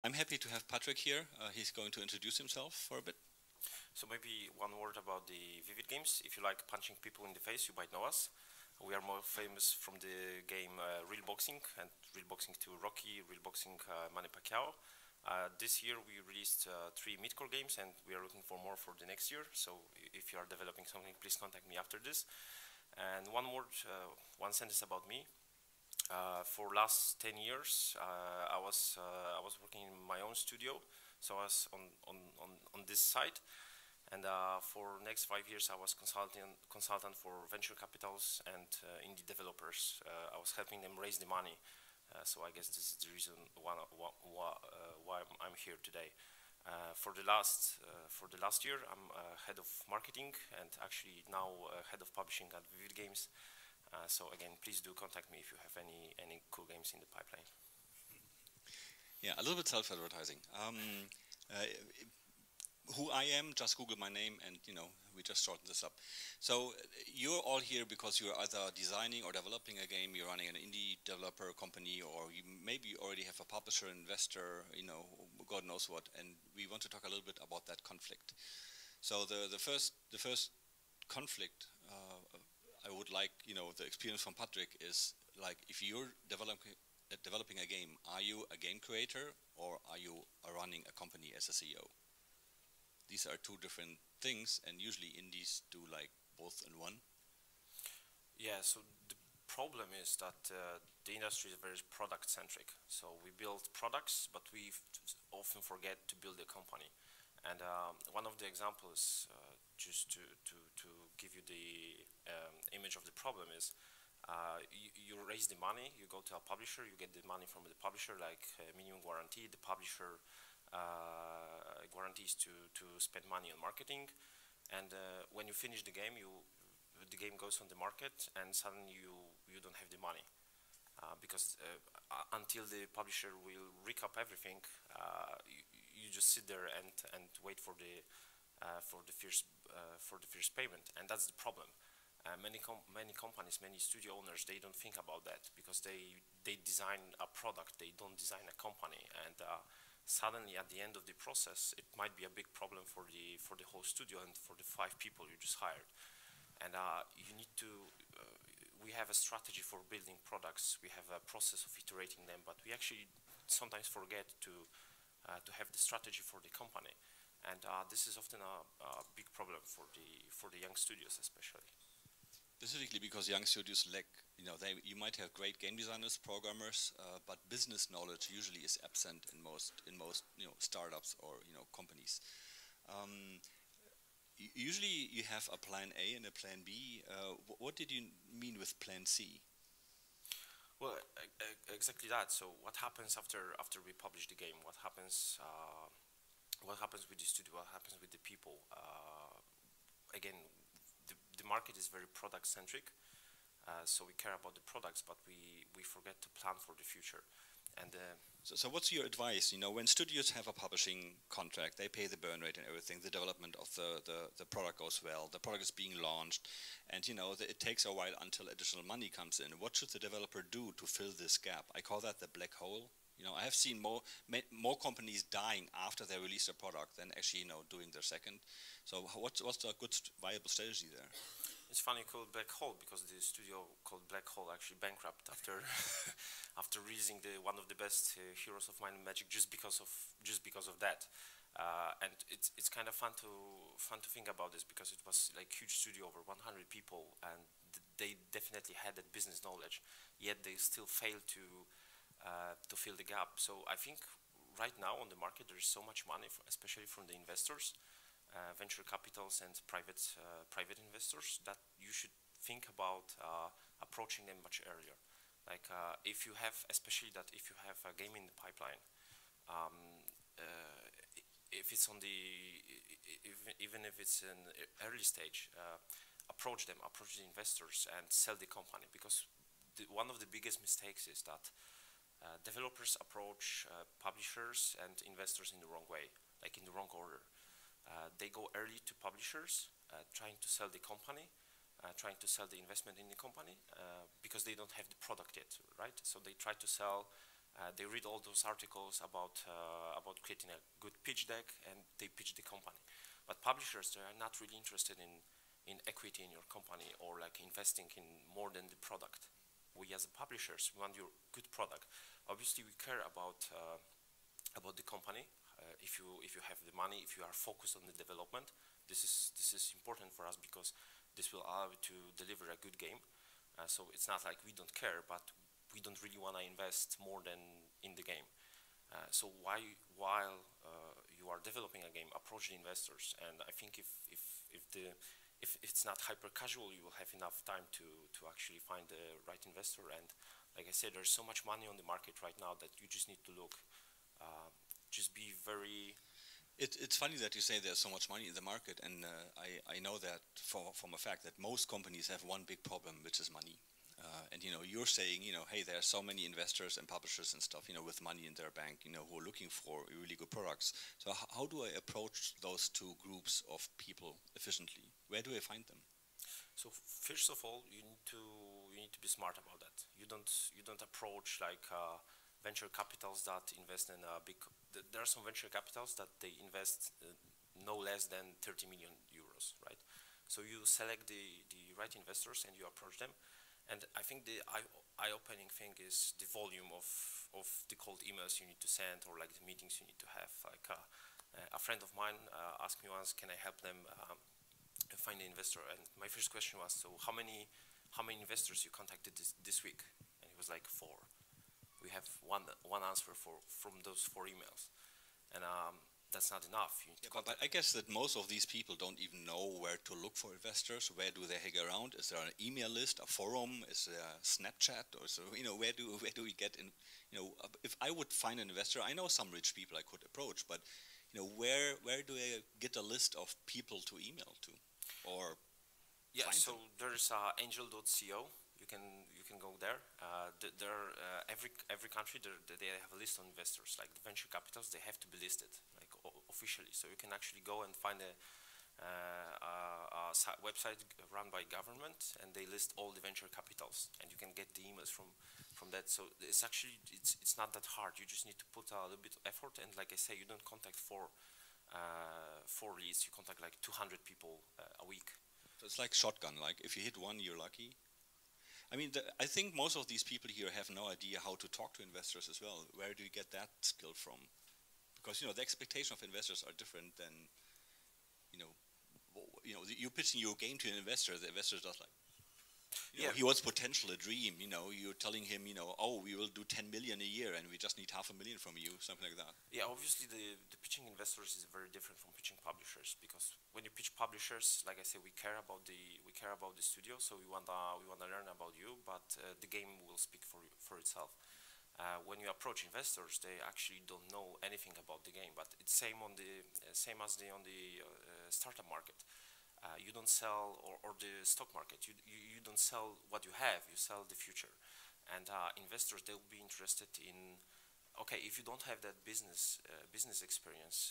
I'm happy to have Patrick here. He's going to introduce himself for a bit. So maybe one word about the Vivid games. If you like punching people in the face, you might know us. We are more famous from the game Real Boxing and Real Boxing 2 Rocky, Real Boxing Manny Pacquiao. This year we released 3 mid-core games and we are looking for more for the next year. So if you are developing something, please contact me after this. And one word, one sentence about me. For last 10 years, I was working in my own studio, so I was on this side. And for next 5 years, I was consultant for venture capitals and indie developers. I was helping them raise the money. So I guess this is the reason why I'm here today. For the last year, I'm head of marketing and actually now head of publishing at Vivid Games. So again, please do contact me if you have any cool games in the pipeline. Yeah, a little bit self-advertising. Who I am, just Google my name and we just shorten this up. So you're all here because you're either designing or developing a game, you're running an indie developer company, or you maybe already have a publisher, investor, God knows what, and we want to talk a little bit about that conflict. So the first conflict I would like, the experience from Patrick is like, if you're developing a game, are you a game creator or are you running a company as a CEO? These are two different things, and usually indies do like both in one. Yeah, so the problem is that the industry is very product-centric. So we build products, but we often forget to build a company. And one of the examples, just to give you the image of the problem is, you raise the money, you go to a publisher, you get the money from the publisher, like minimum guarantee. The publisher guarantees to spend money on marketing, and when you finish the game, the game goes on the market, and suddenly you don't have the money because until the publisher will recap everything, you just sit there and wait for the first payment, and that's the problem. Many companies, many studio owners, they don't think about that because they design a product, they don't design a company, and suddenly at the end of the process, it might be a big problem for the whole studio and for the 5 people you just hired. And you need to. We have a strategy for building products. We have a process of iterating them, but we actually sometimes forget to have the strategy for the company, and this is often a big problem for the young studios, especially. Specifically because young studios lack, you might have great game designers, programmers, but business knowledge usually is absent in most startups or companies. Usually you have a plan A and a plan B. What did you mean with plan C? Well, exactly that. So what happens after we publish the game? What happens with the studio? What happens with the people? Again, the market is very product centric, so we care about the products, but we forget to plan for the future. And so what's your advice? When studios have a publishing contract, they pay the burn rate and everything. The development of the product goes well. The product is being launched, and it takes a while until additional money comes in. What should the developer do to fill this gap? I call that the black hole. I have seen more companies dying after they release a product than actually doing their second. So what's the good viable strategy there? It's funny called black hole because the studio called Black Hole actually bankrupt after after releasing one of the best heroes of Might and Magic just because of that. And it's kind of fun to think about this because it was like huge studio, over 100 people, and they definitely had that business knowledge, yet they still failed to fill the gap. So I think right now on the market there is so much money, especially from the investors, venture capitals and private investors, that you should think about approaching them much earlier. Like if you have a game in the pipeline, if it's even if it's in early stage, approach the investors and sell the company, because one of the biggest mistakes is that developers approach publishers and investors in the wrong way, like in the wrong order. They go early to publishers, trying to sell the company, trying to sell the investment in the company, because they don't have the product yet, right? So they try to sell They read all those articles about creating a good pitch deck, and they pitch the company. But publishers, they are not really interested in equity in your company or like investing in more than the product. We as publishers want your good product. Obviously, we care about the company. If you have the money, if you are focused on the development, this is important for us because this will allow you to deliver a good game. So it's not like we don't care, but we don't really want to invest more than in the game. So while you are developing a game, approach the investors. And I think if it's not hyper casual, you will have enough time to actually find the right investor. And like I said, there's so much money on the market right now that you just need to look. Just be very. It's funny that you say there's so much money in the market, and I know that from a fact that most companies have one big problem, which is money. And you're saying, hey, there are so many investors and publishers and stuff, with money in their bank, who are looking for really good products. So how do I approach those two groups of people efficiently? Where do I find them? So first of all, you need to be smart about that. You don't approach like venture capitals that invest in a big. There are some venture capitals that they invest no less than 30 million euros, right? So you select the right investors and you approach them. And I think the eye-opening thing is the volume of the cold emails you need to send, or like the meetings you need to have. Like a friend of mine asked me once, can I help them find an investor? And my first question was, so how many investors you contacted this week? And he was like, 4. We have one answer from those 4 emails, and that's not enough. But I guess that most of these people don't even know where to look for investors. Where do they hang around? Is there an email list, a forum? Is there Snapchat? Or so where do we get in? If I would find an investor, I know some rich people I could approach, but where do I get a list of people to email to, or yeah? Find So them? there's angel.co. You can go there. Every country they have a list of investors. Like the venture capitals, they have to be listed like officially. So you can actually go and find a website run by government, and they list all the venture capitals, and you can get the emails from that. So it's actually it's not that hard. You just need to put a little bit of effort. And like I say, you don't contact four leads. You contact like 200 people a week. So it's like shotgun. Like if you hit one, you're lucky. I mean, I think most of these people here have no idea how to talk to investors as well. Where do you get that skill from? Because the expectation of investors are different than, you're pitching your game to an investor. The investor does like, he wants potential, a dream. You're telling him, oh, we will do 10 million a year, and we just need $500,000 from you, something like that. Yeah, obviously the pitching investors is very different from pitching publishers, because when you pitch publishers, like I say, we care about the studio, so we wanna learn about you, but the game will speak for itself. When you approach investors, they actually don't know anything about the game, but it's same as on the startup market. You don't sell, or the stock market, you don't sell what you have, you sell the future. And investors, they'll be interested in, okay, if you don't have that business experience,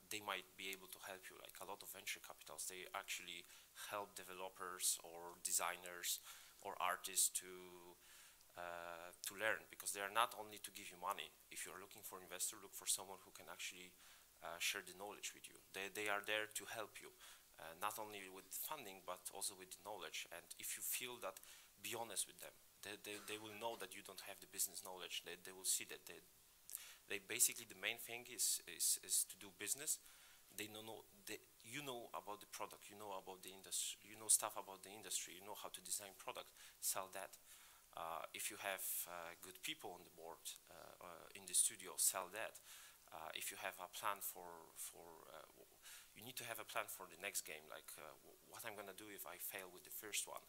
they might be able to help you. Like a lot of venture capitals, they actually help developers or designers or artists to learn, because they are not only to give you money. If you're looking for an investor, look for someone who can actually share the knowledge with you. They are there to help you. Not only with funding, but also with knowledge. And if you feel that, be honest with them. They will know that you don't have the business knowledge. They will see that they basically, the main thing is to do business. You know about the product, you know about the industry, you know stuff about the industry, you know how to design product, sell that. If you have good people on the board, in the studio, sell that. If you have a plan you need to have a plan for the next game, like what I'm gonna do if I fail with the first one.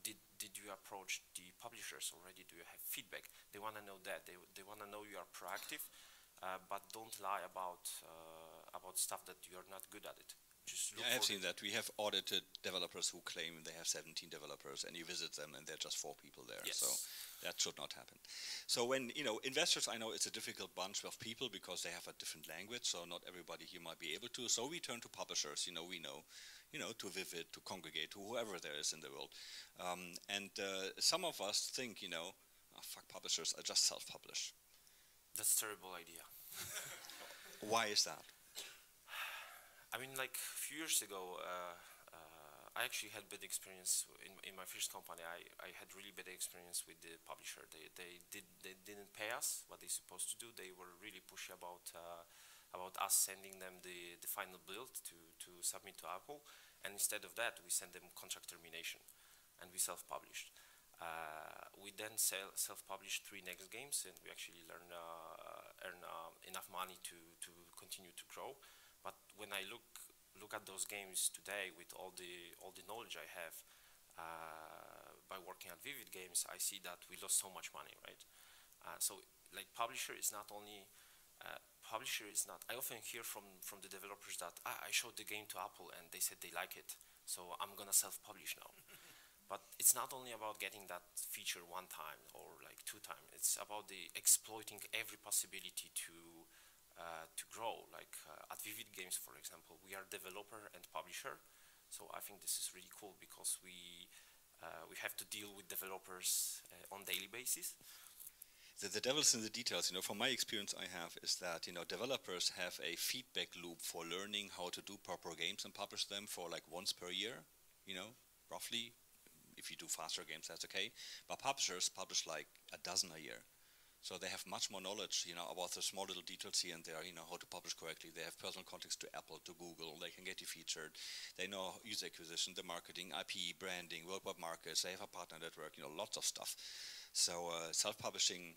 Did you approach the publishers already? Do you have feedback? They wanna know that. They wanna know you are proactive, but don't lie about stuff that you are not good at it. Just look I have seen that. We have audited developers who claim they have 17 developers, and you visit them, and there are just 4 people there. Yes. So that should not happen. So when, investors, I know it's a difficult bunch of people because they have a different language, so not everybody here might be able to. So we turn to publishers, we know, to Vivid, to Congregate, to whoever there is in the world. And some of us think, oh, fuck publishers, I just self-publish. That's a terrible idea. Why is that? I mean, like a few years ago, I actually had bad experience in my first company. I had really bad experience with the publisher. They didn't pay us what they supposed to do. They were really pushy about us sending them the final build to submit to Apple, and instead of that, we sent them contract termination, and we self-published. We then self-published 3 next games, and we actually earn enough money to continue to grow. But when I look at those games today with all the knowledge I have by working at Vivid Games, I see that we lost so much money, right? So like publisher is not. I often hear from the developers that I showed the game to Apple and they said they like it, so I'm gonna self-publish now. But it's not only about getting that feature 1 time or like 2 times. It's about the exploiting every possibility to grow. Like at Vivid Games, for example, we are developer and publisher. So I think this is really cool because we have to deal with developers on daily basis. The devil's in the details. From my experience I have is that, developers have a feedback loop for learning how to do proper games and publish them for like once per year, roughly. If you do faster games, that's okay. But publishers publish like a dozen a year. So they have much more knowledge, about the small little details here and there, how to publish correctly. They have personal contacts to Apple, to Google. They can get you featured. They know user acquisition, the marketing, IP, branding, worldwide markets. They have a partner network, lots of stuff. So self-publishing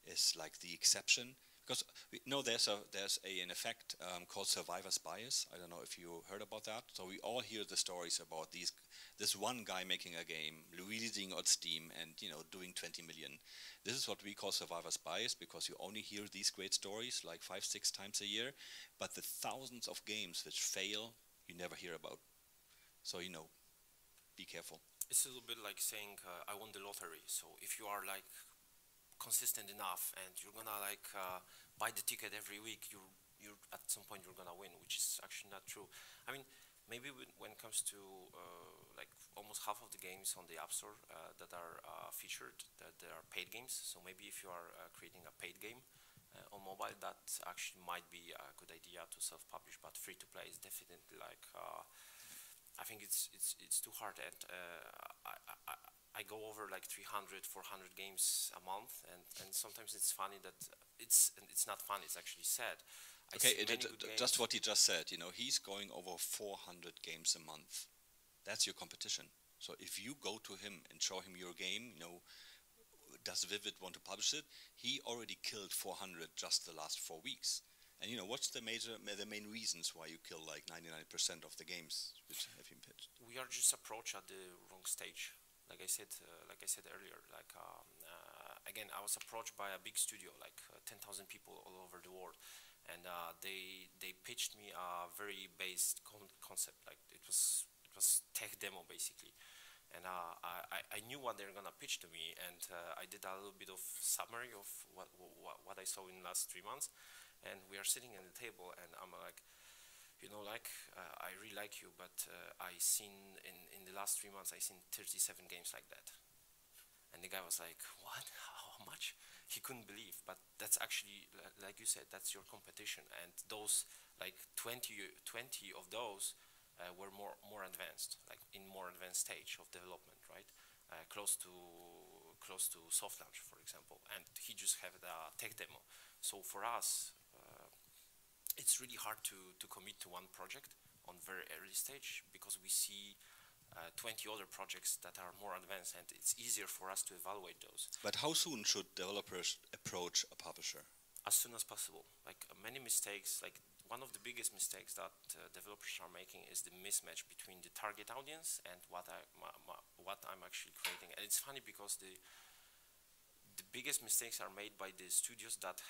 is like the exception. Because there's an effect called survivor's bias. I don't know if you heard about that. So we all hear the stories about this one guy making a game, releasing on Steam, and doing 20 million. This is what we call survivor's bias, because you only hear these great stories like 5-6 times a year, but the thousands of games which fail, you never hear about. So be careful. It's a little bit like saying I won the lottery. So if you are like consistent enough and you're gonna like buy the ticket every week, you're at some point you're gonna win, which is actually not true. I mean, maybe when it comes to like almost half of the games on the App Store that are featured, that they are paid games. So maybe if you are creating a paid game on mobile, that actually might be a good idea to self-publish. But free to play is definitely like I think it's too hard. And I go over like 300, 400 games a month, and sometimes it's funny that it's not funny. It's actually sad. Okay, just what he just said. He's going over 400 games a month. That's your competition. So if you go to him and show him your game, does Vivid want to publish it? He already killed 400 just the last 4 weeks. And what's the main reasons why you kill like 99% of the games which have been pitched? We are just approached at the wrong stage. Like I said earlier, again, I was approached by a big studio, like 10,000 people all over the world, and they pitched me a very basic concept. Like it was tech demo basically, and I knew what they're gonna pitch to me, and I did a little bit of summary of what I saw in the last 3 months, and we are sitting at the table, and I'm like, I really like you, but I seen in the last 3 months, I seen 37 games like that. And the guy was like, what? How much? He couldn't believe, but that's actually, like you said, that's your competition. And those, like 20 of those were more advanced, like in more advanced stage of development, right? Close to soft launch, for example. And he just had a tech demo. So for us, it's really hard to commit to one project on very early stage, because we see 20 other projects that are more advanced, and it's easier for us to evaluate those. But how soon should developers approach a publisher? As soon as possible. Like many mistakes, like one of the biggest mistakes that developers are making is the mismatch between the target audience and what I'm actually creating. And it's funny because the biggest mistakes are made by the studios that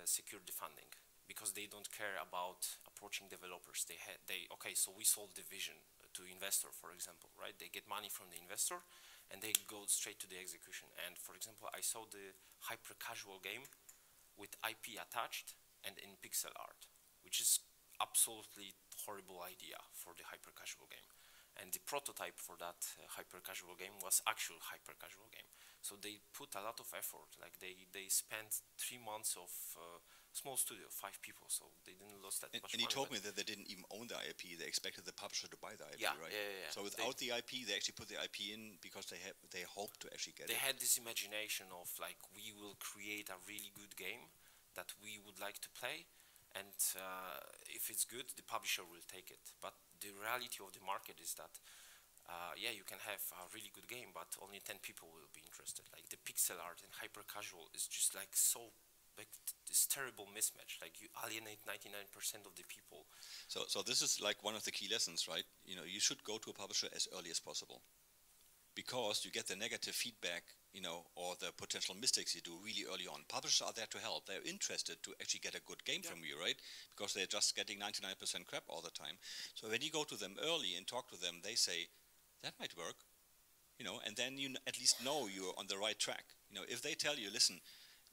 secure the funding, because they don't care about approaching developers. Okay, so we sold the vision to investor, for example, right? They get money from the investor, and they go straight to the execution. And for example, I saw the hyper-casual game with IP attached and in pixel art, which is absolutely horrible idea for the hyper-casual game. And the prototype for that hyper-casual game was actual hyper-casual game. So they put a lot of effort. Like they spent 3 months of small studio, 5 people. So they didn't lose that much money. And he told me that they didn't even own the IP. They expected the publisher to buy the IP, Yeah, right? yeah. So without the IP, they actually put the IP in because they hoped to actually get it. They had this imagination of like, we will create a really good game that we would like to play, and if it's good, the publisher will take it. But the reality of the market is that, yeah, you can have a really good game, but only 10 people will be interested. Like the pixel art and hyper casual is just like so, like this terrible mismatch. Like you alienate 99% of the people. So this is like one of the key lessons, right? You know, you should go to a publisher as early as possible, because you get the negative feedback, you know, or the potential mistakes you do really early on. Publishers are there to help. They're interested to actually get a good game from you, right? Because they're just getting 99% crap all the time. So when you go to them early and talk to them, they say, that might work, you know, and then you at least know you're on the right track. You know, if they tell you, listen,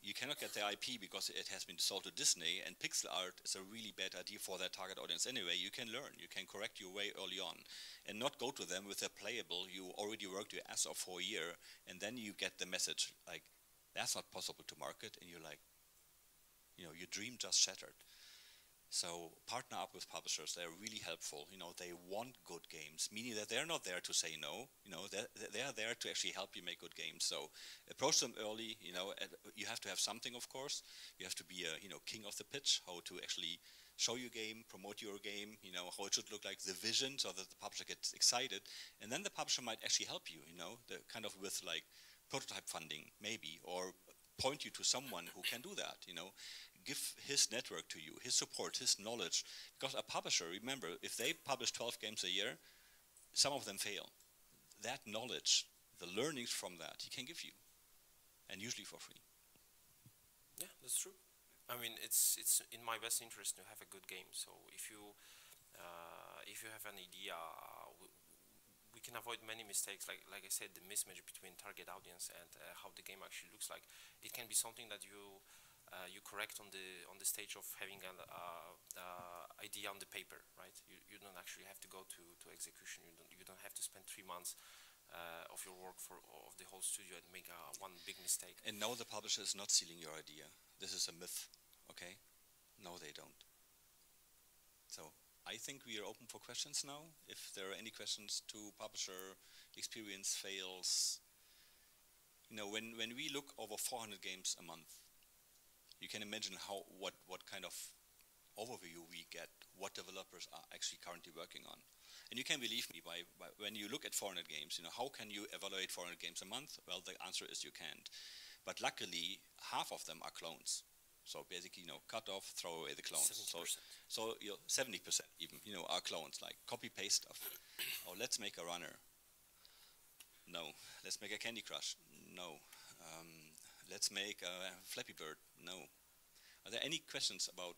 you cannot get the IP because it has been sold to Disney, and pixel art is a really bad idea for their target audience anyway, you can learn, you can correct your way early on, and not go to them with a playable, you already worked your ass off for a year, and then you get the message like, that's not possible to market, and you're like, you know, your dream just shattered. So partner up with publishers, they're really helpful. You know, they want good games, meaning that they're not there to say no, you know, they're there to actually help you make good games. So approach them early, you know, you have to have something, of course. You have to be a, you know, king of the pitch, how to actually show your game, promote your game, you know, how it should look like, the vision, so that the publisher gets excited. And then the publisher might actually help you, you know, the kind of with like prototype funding maybe, or point you to someone who can do that, you know. Give his network to you, his support, his knowledge. Because a publisher, remember, if they publish 12 games a year, some of them fail. That knowledge, the learnings from that, he can give you, and usually for free. Yeah, that's true. I mean, it's in my best interest to have a good game. So if you have an idea, we can avoid many mistakes. Like I said, the mismatch between target audience and how the game actually looks like. It can be something that you correct on the stage of having an idea on the paper, right? You don't actually have to go to execution. You don't have to spend 3 months of your work of the whole studio and make one big mistake. And no, the publisher is not stealing your idea. This is a myth, okay? No, they don't. So I think we are open for questions now. If there are any questions to publisher experience, fails. You know, when we look over 400 games a month, you can imagine what kind of overview we get, what developers are actually currently working on. And you can believe me, by when you look at 400 games, you know, how can you evaluate 400 games a month? Well, the answer is you can't. But luckily, half of them are clones. So basically, you know, cut off, throw away the clones. 70%. So you know, 70% even, you know, are clones, like copy-paste stuff. Oh, let's make a runner. No. Let's make a Candy Crush. No. Let's make a Flappy Bird. No. Are there any questions about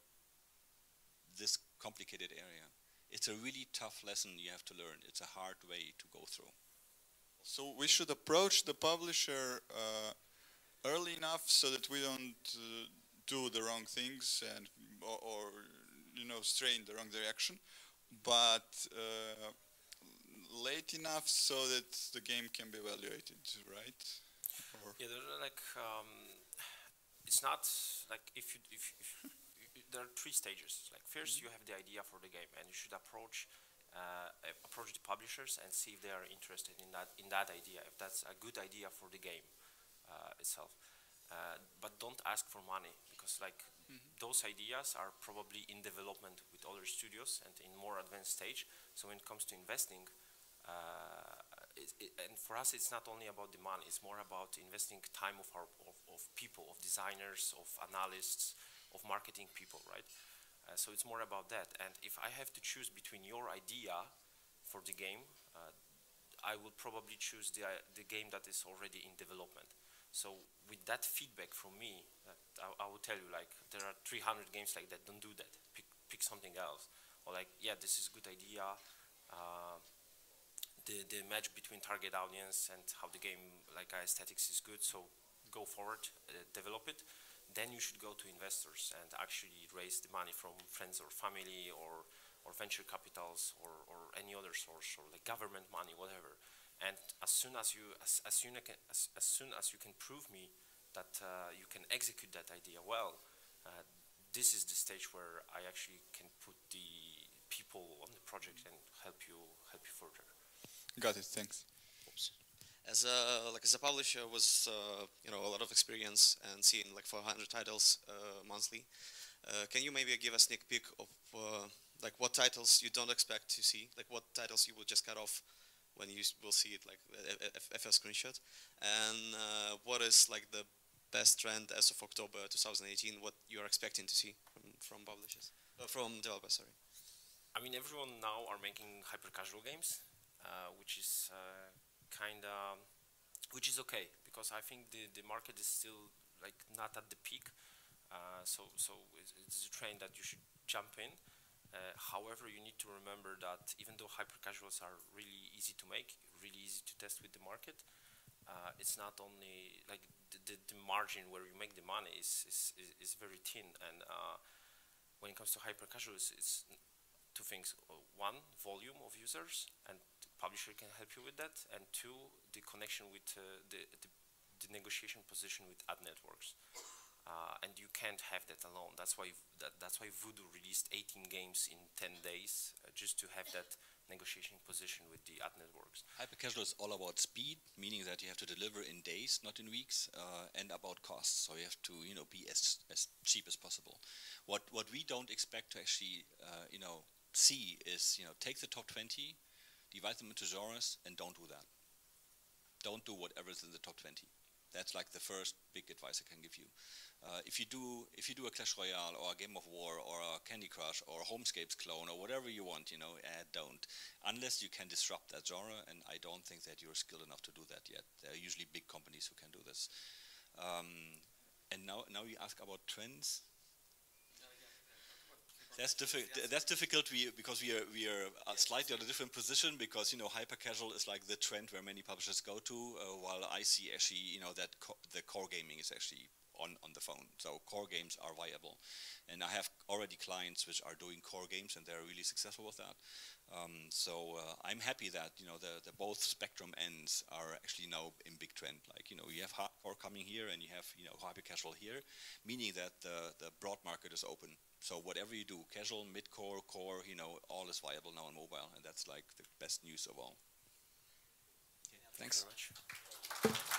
this complicated area? It's a really tough lesson you have to learn. It's a hard way to go through. So we should approach the publisher early enough so that we don't do the wrong things and or you know, stray in the wrong direction, but late enough so that the game can be evaluated, right? Or yeah, like it's not like if there are 3 stages. Like first, you have the idea for the game, and you should approach the publishers and see if they are interested in that idea, if that's a good idea for the game itself. But don't ask for money, because like those ideas are probably in development with other studios and in more advanced stage. So when it comes to investing, and for us, it's not only about the money. It's more about investing time of people, of designers, of analysts, of marketing people, right? So it's more about that. And if I have to choose between your idea for the game, I will probably choose the game that is already in development. So with that feedback from me, I will tell you, like, there are 300 games like that. Don't do that. Pick something else. Or like, yeah, this is a good idea. The match between target audience and how the game, like, aesthetics is good. So go forward, develop it. Then you should go to investors and actually raise the money from friends or family or or venture capitals or any other source, or like government money, whatever. And as soon as you can prove me that you can execute that idea well, this is the stage where I actually can put the people on the project and help you further. Got it. Thanks. Oops. As a publisher with a lot of experience and seeing like 400 titles monthly, can you maybe give a sneak peek of like what titles you don't expect to see, like what titles you will just cut off when you will see it, like a screenshot, and what is like the best trend as of October 2018, what you're expecting to see from publishers, from developers, sorry. I mean, everyone now are making hyper-casual games, which is which is okay, because I think the market is still like not at the peak, so it's a trend that you should jump in. However, you need to remember that even though hyper-casuals are really easy to make, really easy to test with the market, it's not only like the margin where you make the money is very thin, and when it comes to hyper-casuals, it's two things: one, volume of users, and the publisher can help you with that, and two, the connection with the negotiation position with ad networks. And you can't have that alone. That's why Voodoo released 18 games in 10 days just to have that negotiation position with the ad networks. Hyper-casual is all about speed, meaning that you have to deliver in days, not in weeks, and about costs. So you have to, be as cheap as possible. What we don't expect to actually, see is, take the top 20, divide them into genres, and don't do that. Don't do whatever is in the top 20. That's like the first big advice I can give you. If you do a Clash Royale or a Game of War or a Candy Crush or a Homescapes clone or whatever you want, don't. Unless you can disrupt that genre, and I don't think that you're skilled enough to do that yet. There are usually big companies who can do this. And now you ask about trends. That's difficult because we are slightly on a different position, because hyper casual is like the trend where many publishers go to, while I see actually that the core gaming is actually on the phone. So core games are viable, and I have already clients which are doing core games and they're really successful with that. So I'm happy that the both spectrum ends are actually now in big trend. Like you have hardcore coming here and you have hyper casual here, meaning that the broad market is open. So whatever you do, casual, mid-core, core, all is viable now on mobile, and that's like the best news of all. Okay, thanks. Thank you very much.